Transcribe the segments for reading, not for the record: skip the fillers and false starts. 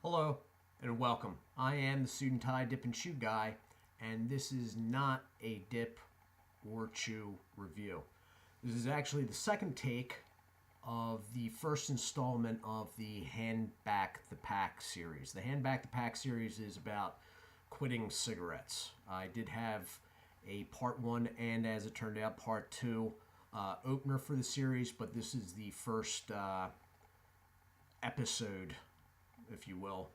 Hello and welcome. I am the Suit&Tie Dip&ChewGuy, and this is not a dip or chew review. This is actually the second take of the first installment of the Hand Back the Pack series. The Hand Back the Pack series is about quitting cigarettes. I did have a part one and, as it turned out, part two opener for the series, but this is the first episode, if you will,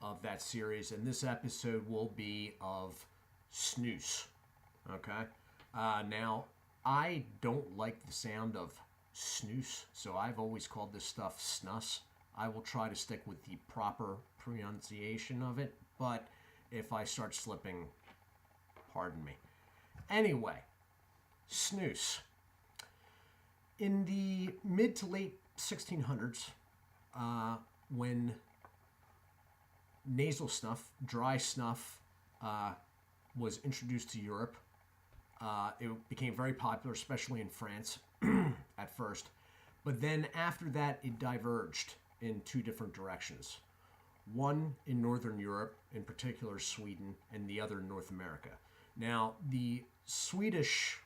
of that series. And this episode will be of Snus. Okay? Now, I don't like the sound of snus, so I've always called this stuff snus. I will try to stick with the proper pronunciation of it, but if I start slipping, pardon me. Anyway, snus. In the mid to late 1600s, when nasal snuff, dry snuff, was introduced to Europe, it became very popular, especially in France at first. But then after that, it diverged in two different directions. One in Northern Europe, in particular Sweden, and the other in North America. Now, the Swedish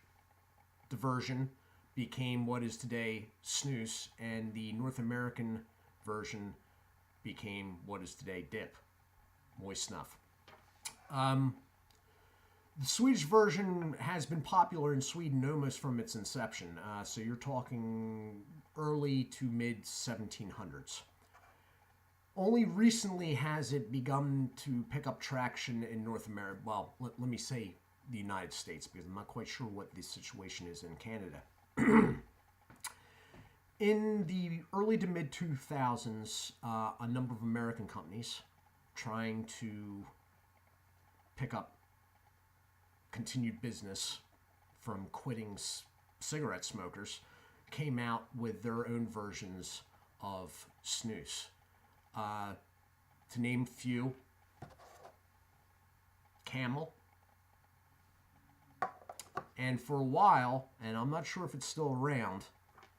diversion became what is today snus, and the North American version became what is today dip, moist snuff. The Swedish version has been popular in Sweden almost from its inception, so you're talking early to mid 1700s. Only recently has it begun to pick up traction in North America. Well, let me say the United States, because I'm not quite sure what the situation is in Canada. In the early to mid 2000s, a number of American companies trying to pick up continued business from quitting cigarette smokers came out with their own versions of snus. To name a few: Camel. And for a while, and I'm not sure if it's still around,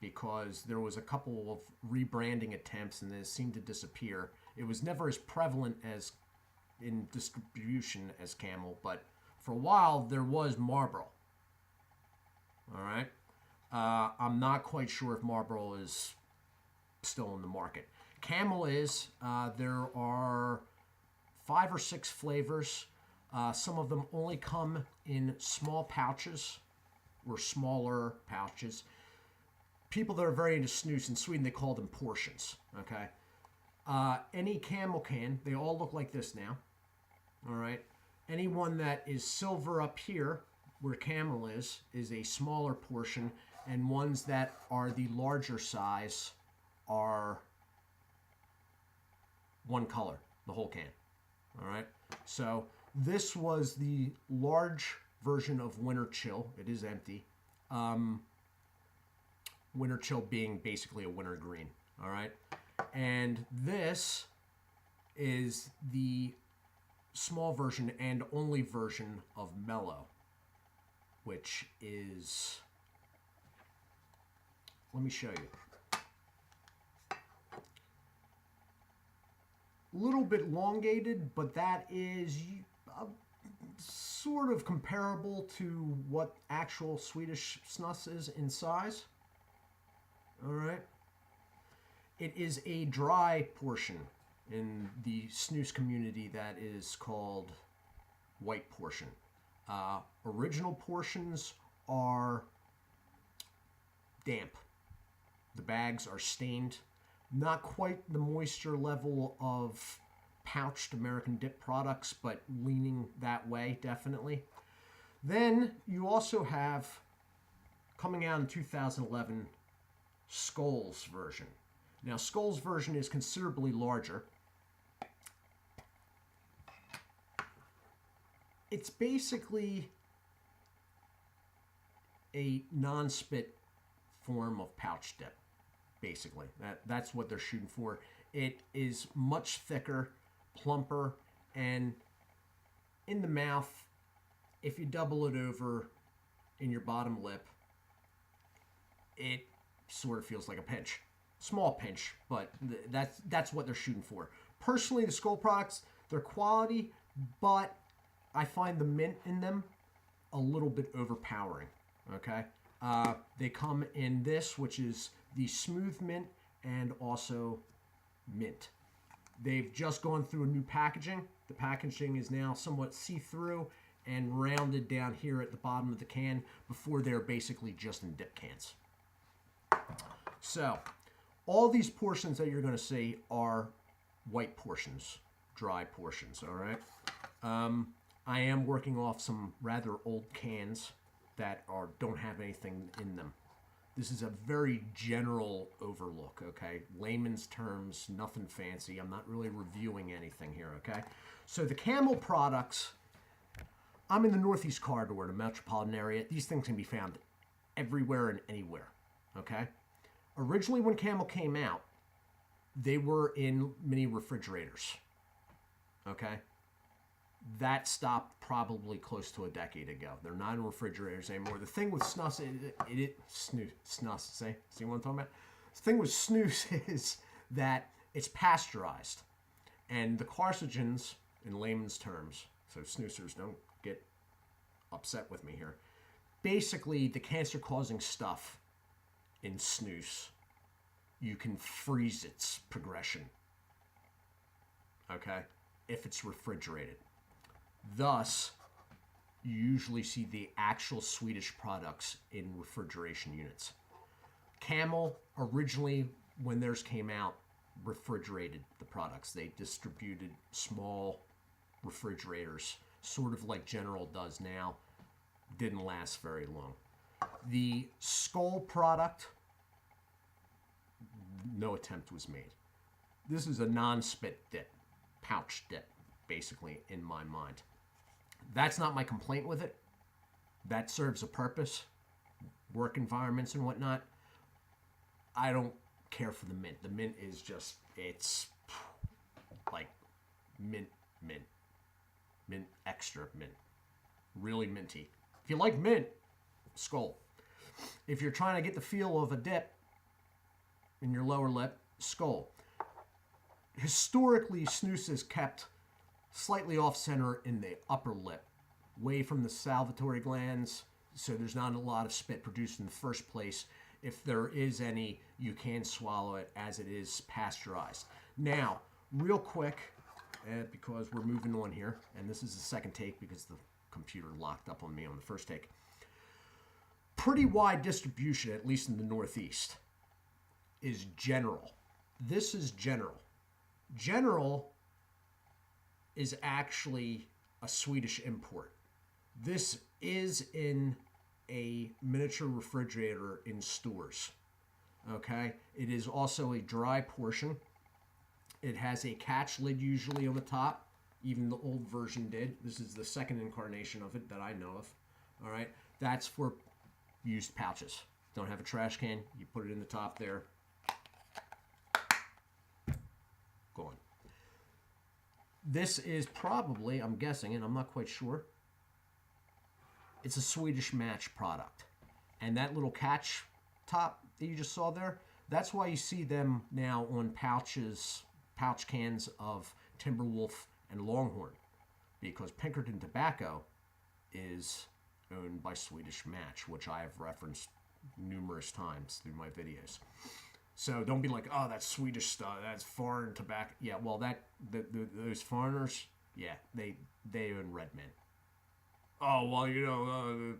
because there was a couple of rebranding attempts and then it seemed to disappear. It was never as prevalent as in distribution as Camel, but for a while there was Marlboro. All right. I'm not quite sure if Marlboro is still in the market. Camel is. There are 5 or 6 flavors. Some of them only come in small pouches or smaller pouches. People that are very into snus in Sweden, they call them portions. Okay. Any Camel can, they all look like this now. All right. Any one that is silver up here, where Camel is a smaller portion, and ones that are the larger size are one color, the whole can. All right. So this was the large version of Winter Chill. It is empty. Winter Chill being basically a winter green. All right. And this is the small version and only version of Mellow, which is, let me show you. A little bit elongated, but that is sort of comparable to what actual Swedish snus is in size. All right. It is a dry portion in the snus community that is called white portion. Original portions are damp. The bags are stained. Not quite the moisture level of pouched American dip products, but leaning that way, definitely. Then you also have, coming out in 2011, Skoal's version. Now, Skoal's version is considerably larger. It's basically a non-spit form of pouch dip, basically. That's what they're shooting for. It is much thicker, plumper, and in the mouth, if you double it over in your bottom lip, it sort of feels like a pinch. Small pinch, but that's what they're shooting for. Personally, the Skull products, they're quality, but I find the mint in them a little bit overpowering. Okay, they come in this, which is the smooth mint and also mint. They've just gone through a new packaging. The packaging is now somewhat see-through and rounded down here at the bottom of the can. Before they're basically just in dip cans. So all these portions that you're going to see are white portions, dry portions, all right? I am working off some rather old cans that don't have anything in them. This is a very general overlook, okay? Layman's terms, nothing fancy. I'm not really reviewing anything here, okay? So the Camel products, I'm in the Northeast Corridor, the metropolitan area. These things can be found everywhere and anywhere, okay? Originally, when Camel came out, they were in mini refrigerators, okay? That stopped probably close to a decade ago. They're not in refrigerators anymore. The thing with Snus, Snus, see what I'm talking about? The thing with Snus is that it's pasteurized. And the carcinogens, in layman's terms, so snoozers don't get upset with me here, basically the cancer-causing stuff in snus, you can freeze its progression, okay, if it's refrigerated. Thus, you usually see the actual Swedish products in refrigeration units. Camel, originally, when theirs came out, refrigerated the products. They distributed small refrigerators, sort of like General does now. Didn't last very long. The Skull product, no attempt was made. This is a non-spit dip, pouch dip, basically, in my mind. That's not my complaint with it. That serves a purpose, work environments and whatnot. I don't care for the mint. The mint is just, it's like mint, extra mint. Really minty. If you like mint, Skull. If you're trying to get the feel of a dip in your lower lip, Skull. Historically, snus is kept slightly off center in the upper lip, away from the salivary glands, so there's not a lot of spit produced in the first place. If there is any, you can swallow it as it is pasteurized. Now, real quick, because we're moving on here, and this is the second take because the computer locked up on me on the first take. Pretty wide distribution, at least in the Northeast, is General. This is General. General is actually a Swedish import. This is in a miniature refrigerator in stores. Okay? It is also a dry portion. It has a catch lid usually on the top. Even the old version did. This is the second incarnation of it that I know of. All right? That's for used pouches. Don't have a trash can. You put it in the top there. Gone. This is probably, I'm guessing, and I'm not quite sure, it's a Swedish Match product. And that little catch top that you just saw there, that's why you see them now on pouch cans of Timberwolf and Longhorn. Because Pinkerton tobacco is owned by Swedish Match, which I have referenced numerous times through my videos. So don't be like, oh, that's Swedish stuff, that's foreign tobacco. Yeah, well, those foreigners, yeah, they own Redman. Oh, well, you know,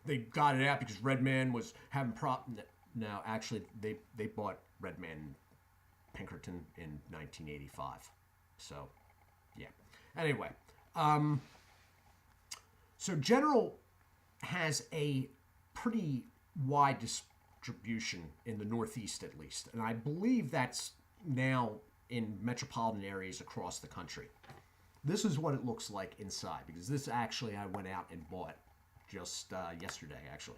they got it out because Redman was having problems. No, actually, they bought Redman Pinkerton in 1985. So, yeah. Anyway, so General has a pretty wide distribution in the Northeast, at least. And I believe that's now in metropolitan areas across the country. This is what it looks like inside, because this actually I went out and bought just yesterday, actually.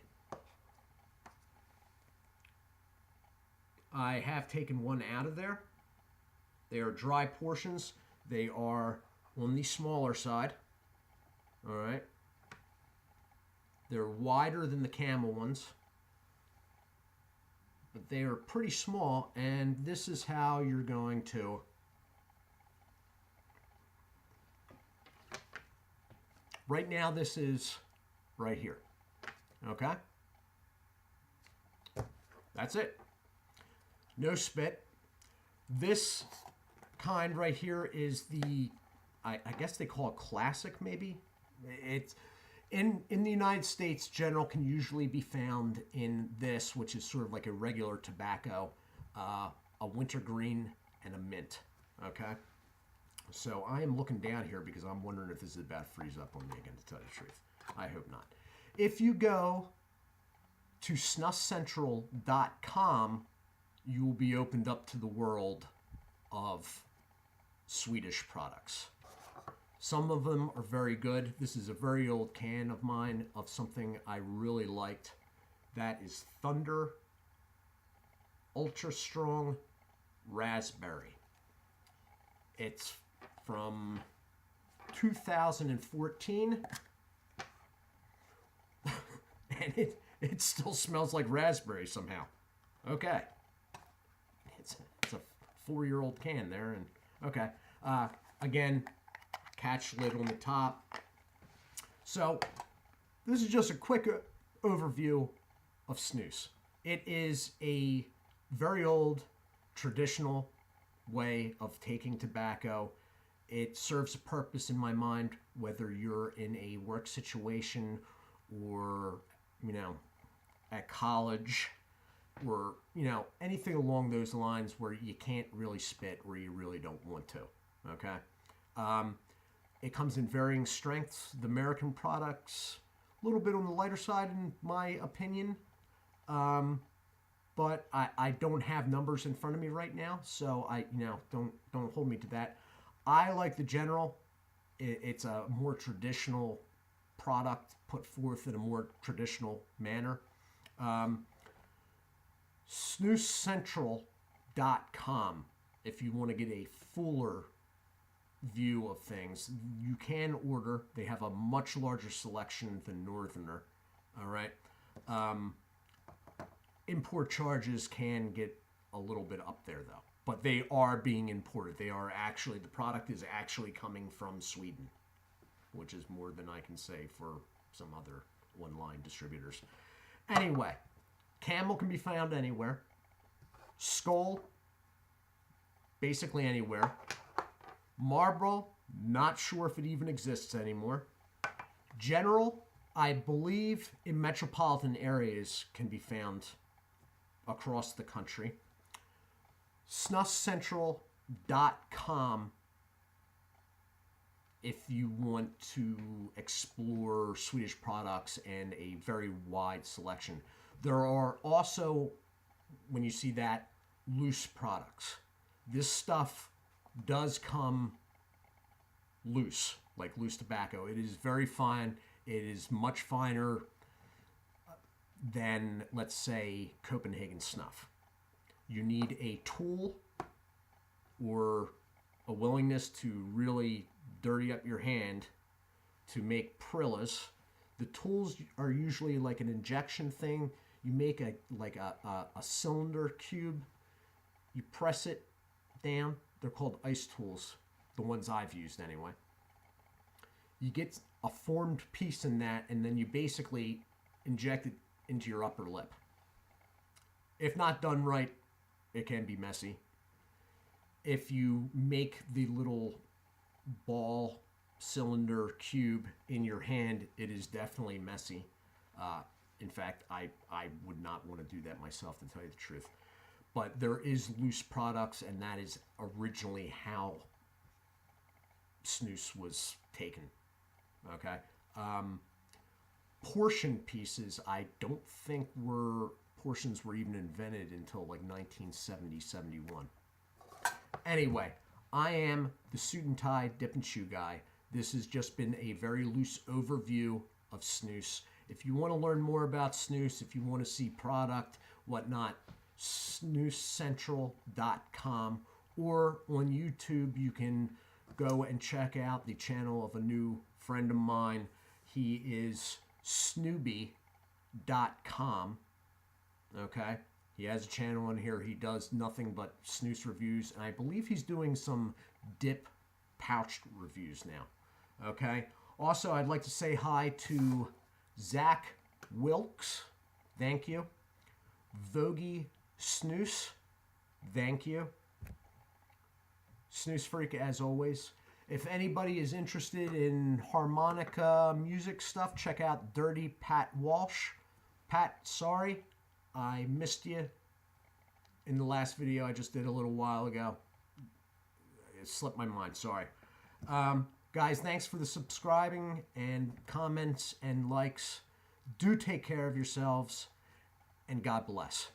I have taken one out of there. They are dry portions. They are on the smaller side. All right. They're wider than the Camel ones, but they are pretty small, and this is how you're going to Right now, this is right here. Okay? That's it. No spit. This kind right here is the, I guess they call it classic, maybe. It's in the United States. General can usually be found in this, which is sort of like a regular tobacco, a wintergreen, and a mint. Okay. So I am looking down here because I'm wondering if this is about to freeze up on me again, to tell you the truth. I hope not. If you go to snuscentral.com, you will be opened up to the world of Swedish products. Some of them are very good. This is a very old can of mine of something I really liked. That is Thunder Ultra Strong Raspberry. It's from 2014. And it still smells like raspberry somehow. Okay. It's a 4-year-old can there. And okay. Again, catch lid on the top. So this is just a quick overview of snus. It is a very old traditional way of taking tobacco. It serves a purpose in my mind, whether you're in a work situation or, at college or, anything along those lines where you can't really spit or you really don't want to. Okay. It comes in varying strengths. The American products, a little bit on the lighter side, in my opinion. But I don't have numbers in front of me right now, so don't hold me to that. I like the General. It's a more traditional product put forth in a more traditional manner. SnusCentral.com, if you want to get a fuller view of things, you can order. They have a much larger selection than Northerner. All right. Import charges can get a little bit up there though, but they are being imported. The product is actually coming from Sweden, which is more than I can say for some other online distributors. Anyway, Camel can be found anywhere. Skull, basically anywhere. Marlboro, not sure if it even exists anymore. General, I believe in metropolitan areas can be found across the country. SnusCentral.com if you want to explore Swedish products and a very wide selection. There are also, when you see that, loose products. This stuff does come loose, like loose tobacco. It is very fine. It is much finer than, let's say, Copenhagen snuff. You need a tool or a willingness to really dirty up your hand to make Prillas. The tools are usually like an injection thing. You make a cylinder cube. You press it down. They're called ice tools, the ones I've used anyway. You get a formed piece in that, and then you basically inject it into your upper lip. If not done right, it can be messy. If you make the little ball cylinder cube in your hand, it is definitely messy. In fact, I would not want to do that myself, to tell you the truth. But there is loose products, and that is originally how snus was taken. Okay. Portion pieces, I don't think portions were even invented until like 1970, 71. Anyway, I am the Suit&Tie Dip&Chew Guy. This has just been a very loose overview of snus. If you want to learn more about snus, if you want to see product, whatnot, snuscentral.com, or on YouTube, you can go and check out the channel of a new friend of mine. He is snooby.com. Okay? He has a channel on here. He does nothing but snus reviews, and I believe he's doing some dip pouched reviews now. Okay? Also, I'd like to say hi to Zach Wilkes. Thank you. Vogie Snus. Thank you. Snooze Freak, as always. If anybody is interested in harmonica music stuff, check out Dirty Pat Walsh. Pat, sorry, I missed you in the last video I just did a little while ago. It slipped my mind, sorry. Guys, thanks for the subscribing and comments and likes. Do take care of yourselves, and God bless.